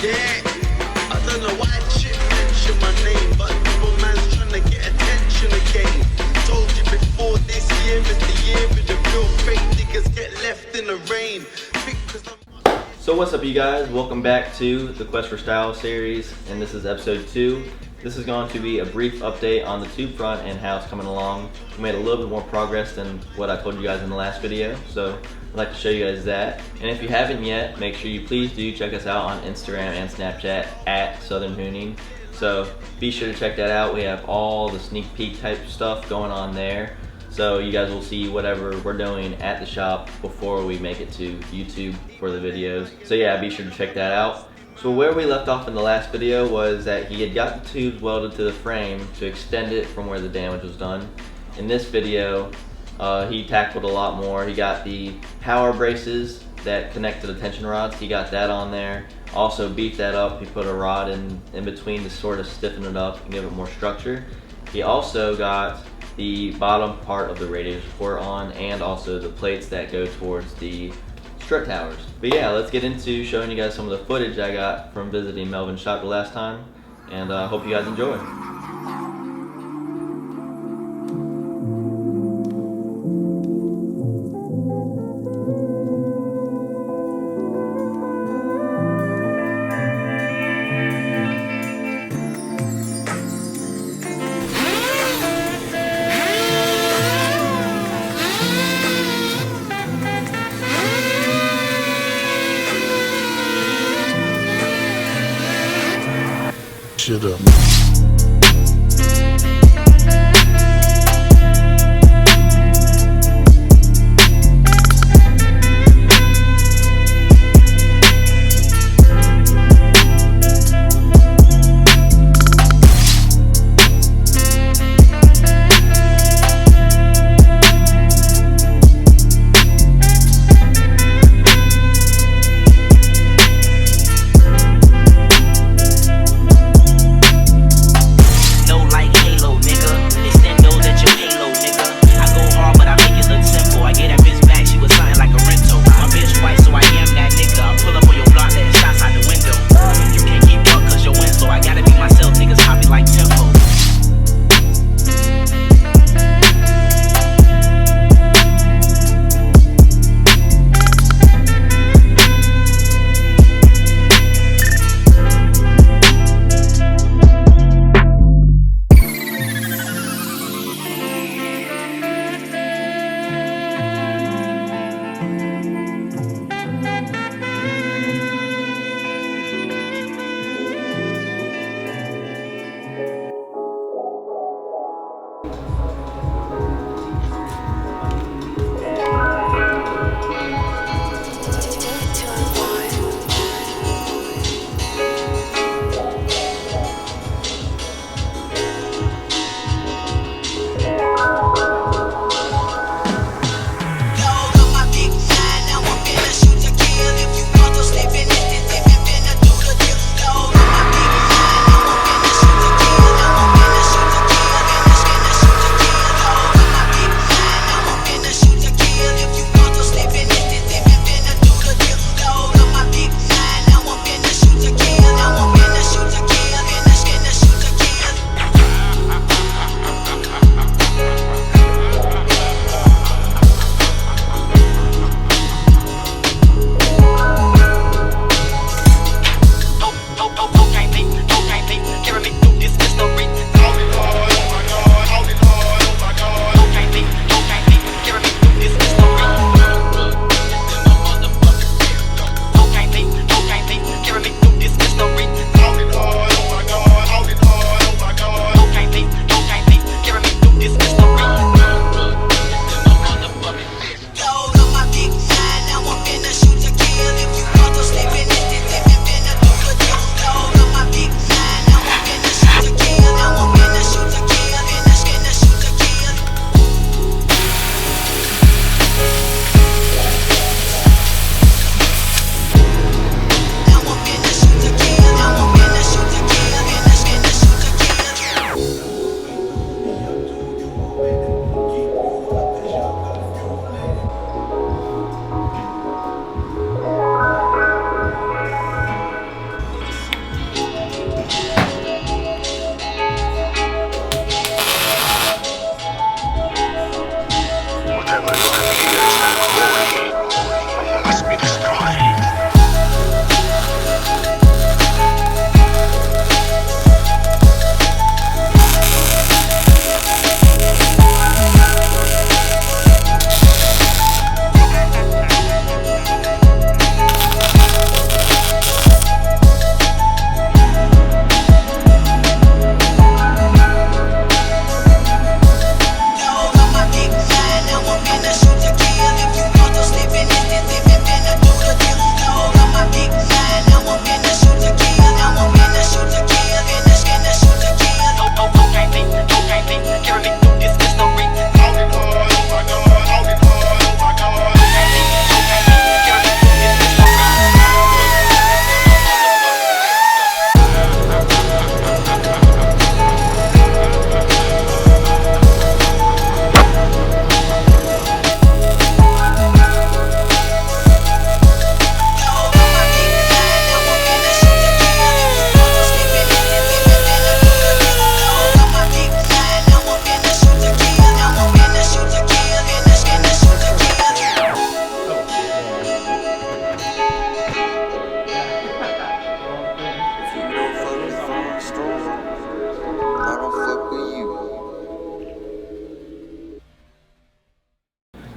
Yeah, I don't know why shit mention my name, but people man's trying to get attention again. Told you before, this year is the year with the real fake niggas get left in the rain. So what's up, you guys? Welcome back to the Quest for Style series, and this is episode 2. This is going to be a brief update on the tube front and how it's coming along. We made a little bit more progress than what I told you guys in the last video, so I'd like to show you guys that. And if you haven't yet, make sure you please do check us out on Instagram and Snapchat at Southern Hooning. So be sure to check that out. We have all the sneak peek type stuff going on there. So you guys will see whatever we're doing at the shop before we make it to YouTube for the videos. So yeah, be sure to check that out. So where we left off in the last video was that he had got the tubes welded to the frame to extend it from where the damage was done. In this video, he tackled a lot more. He got the power braces that connect to the tension rods. He got that on there. Also beefed that up. He put a rod in between to sort of stiffen it up and give it more structure. He also got the bottom part of the radiator support on, and also the plates that go towards the strut towers. But yeah, let's get into showing you guys some of the footage I got from visiting Melvin's shop the last time, and I hope you guys enjoy. Shit up.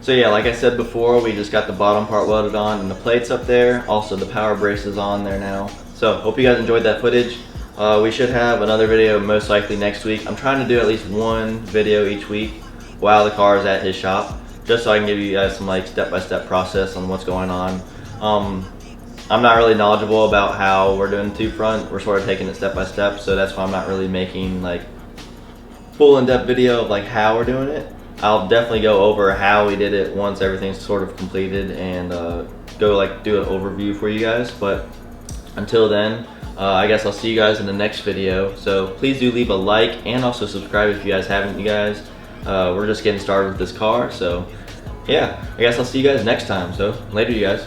So yeah, like I said before, we just got the bottom part welded on and the plates up there. Also the power brace is on there now. So hope you guys enjoyed that footage. We should have another video most likely next week. I'm trying to do at least one video each week while the car is at his shop, just so I can give you guys some like step-by-step process on what's going on. I'm not really knowledgeable about how we're doing the tube front. We're sort of taking it step by step, so that's why I'm not really making like full in-depth video of like how we're doing it. I'll definitely go over how we did it once everything's sort of completed and go like do an overview for you guys. But until then, I guess I'll see you guys in the next video. So please do leave a like and also subscribe if you guys haven't, you guys. We're just getting started with this car, so yeah, I guess I'll see you guys next time. So later, you guys.